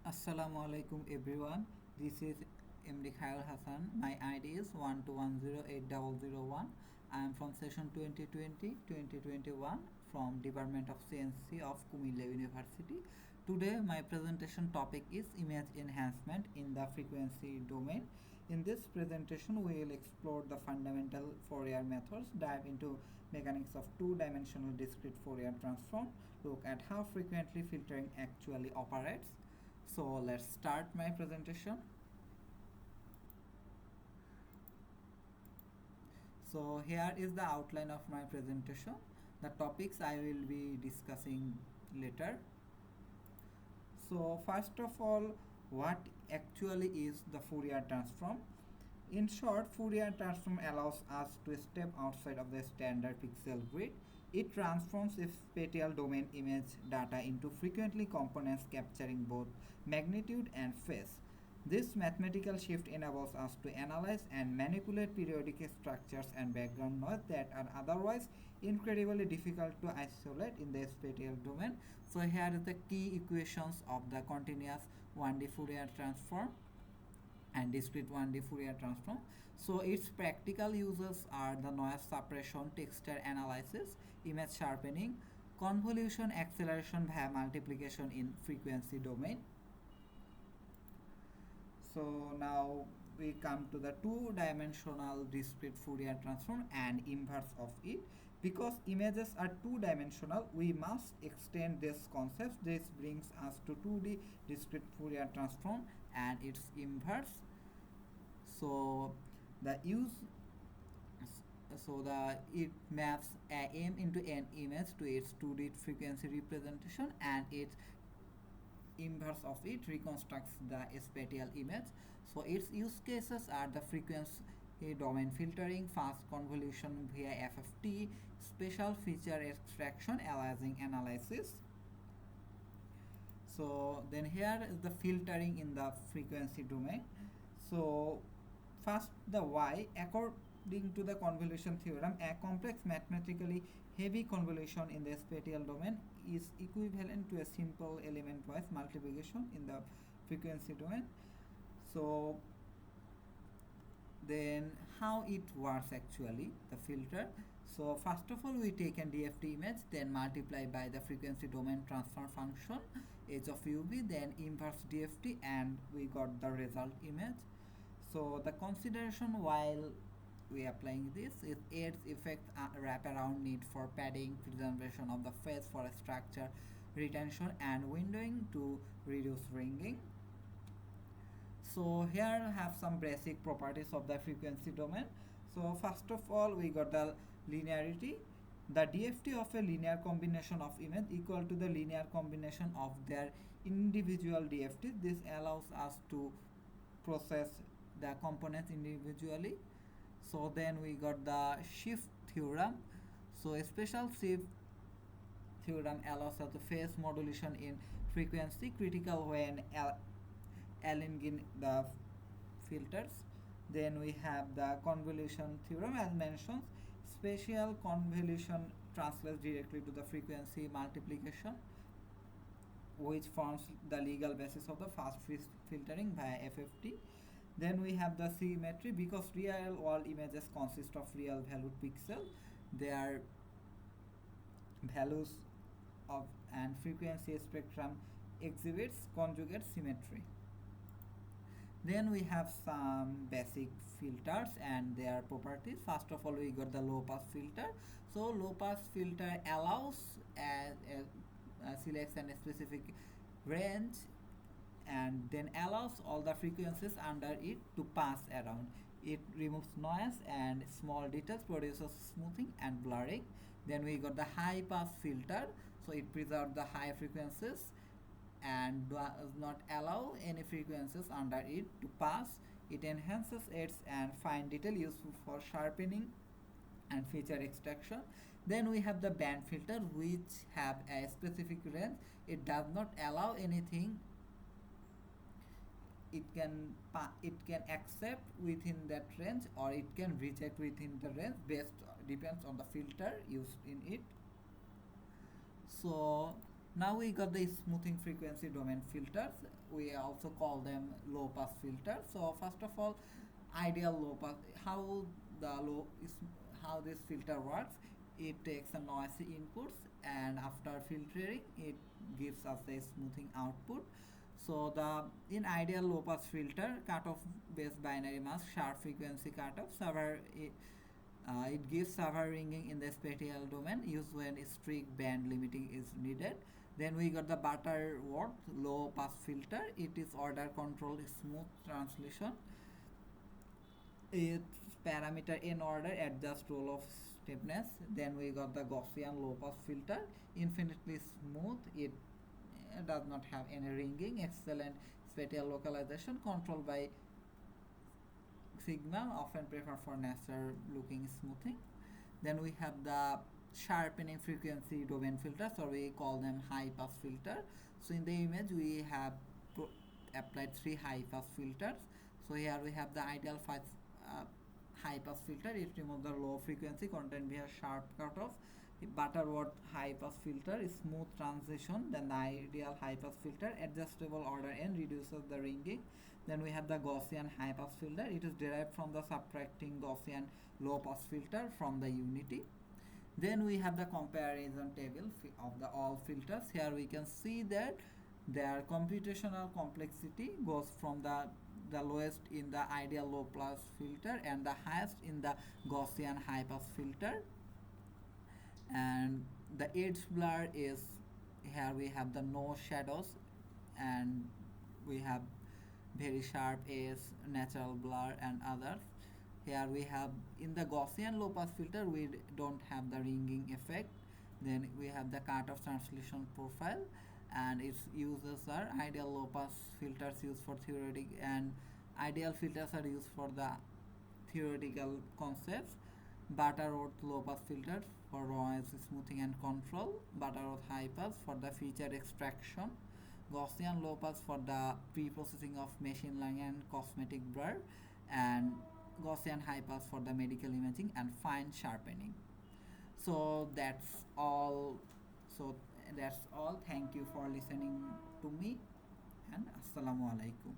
Assalamu alaikum everyone. This is MD Khair Hassan. My ID is 121080001. I am from session 2020-2021 from Department of CNC of Kumilla University. Today my presentation topic is image enhancement in the frequency domain. In this presentation we will explore the fundamental Fourier methods, dive into mechanics of two-dimensional discrete Fourier transform, look at how frequently filtering actually operates. So let's start my presentation. So here is the outline of my presentation. The topics I will be discussing later. So first of all, what actually is the Fourier transform? In short, Fourier transform allows us to step outside of the standard pixel grid. It transforms a spatial domain image data into frequently components capturing both magnitude and phase. This mathematical shift enables us to analyze and manipulate periodic structures and background noise that are otherwise incredibly difficult to isolate in the spatial domain. So here is the key equations of the continuous 1D Fourier transform and discrete 1D Fourier transform. So its practical uses are the noise suppression, texture analysis, image sharpening, convolution acceleration via multiplication in frequency domain. So now we come to the two-dimensional discrete Fourier transform and inverse of it. Because images are two-dimensional, we must extend this concept. This brings us to 2D discrete Fourier transform and its inverse. So the use it maps a m into n image to its 2D frequency representation, and its inverse of it reconstructs the spatial image. So its use cases are the frequency domain filtering, fast convolution via FFT, special feature extraction, aliasing analysis. So then here is the filtering in the frequency domain. So first the Y, according to the convolution theorem, a complex mathematically heavy convolution in the spatial domain is equivalent to a simple element wise multiplication in the frequency domain. So then how it works actually, the filter. So first of all we take an DFT image, then multiply by the frequency domain transfer function h of UV, then inverse DFT, and we got the result image. So the consideration while we applying this is its effect wraparound need for padding, preservation of the phase for structure retention, and windowing to reduce ringing. So here I have some basic properties of the frequency domain. So first of all we got the linearity. The DFT of a linear combination of image equal to the linear combination of their individual DFT. This allows us to process the components individually. So then we got the shift theorem. So a special shift theorem allows us to phase modulation in frequency critical when aligning the filters. Then we have the convolution theorem as mentioned. Spatial convolution translates directly to the frequency multiplication, which forms the legal basis of the fast filtering via FFT. Then we have the symmetry. Because real world images consist of real valued pixels, their values of and frequency spectrum exhibits conjugate symmetry. Then we have some basic filters and their properties. First of all we got the low pass filter. So low pass filter allows selects a specific range and then allows all the frequencies under it to pass around. It removes noise and small details, produces smoothing and blurring. Then we got the high pass filter. So it preserves the high frequencies and does not allow any frequencies under it to pass. It enhances its and fine detail useful for sharpening and feature extraction. Then we have the band filter, which have a specific range. It does not allow anything. It can accept within that range or it can reject within the range, depends on the filter used in it. So Now we got the smoothing frequency domain filters. We also call them low pass filters. So first of all, ideal low pass. How the low is how this filter works. It takes a noisy inputs and after filtering, it gives us a smoothing output. So the in ideal low pass filter, cutoff based binary mask sharp frequency cutoff server. It gives server ringing in the spatial domain used when strict band limiting is needed. Then we got the Butterworth low pass filter. It is order control smooth translation. Its parameter in order adjust roll of stiffness. Then we got the Gaussian low pass filter, infinitely smooth. It does not have any ringing. Excellent spatial localization controlled by signal, often preferred for natural looking smoothing. Then we have the sharpening frequency domain filters, or we call them high pass filter. So in the image we have applied three high pass filters. So here we have the ideal uh, high pass filter. It removes the low frequency content via sharp cutoff. Butterworth high pass filter is smooth transition. Then the ideal high pass filter, adjustable order n, reduces the ringing. Then we have the Gaussian high pass filter. It is derived from the subtracting Gaussian low pass filter from the unity. Then we have the comparison table of the all filters. Here we can see that their computational complexity goes from the lowest in the ideal low pass filter and the highest in the Gaussian high pass filter. And the edge blur is, here we have the no shadows, and we have very sharp edge, natural blur and others. Here we have in the Gaussian low pass filter we don't have the ringing effect. Then we have the cutoff translation profile, and its users are ideal low pass filters used for theoretic, and ideal filters are used for the theoretical concepts. Butterworth low pass filter for noise smoothing and control. Butterworth high pass for the feature extraction. Gaussian low pass for the pre-processing of machine learning and cosmetic blur, and Gaussian high pass for the medical imaging and fine sharpening. So that's all. So that's all. Thank you for listening to me, and assalamu alaikum.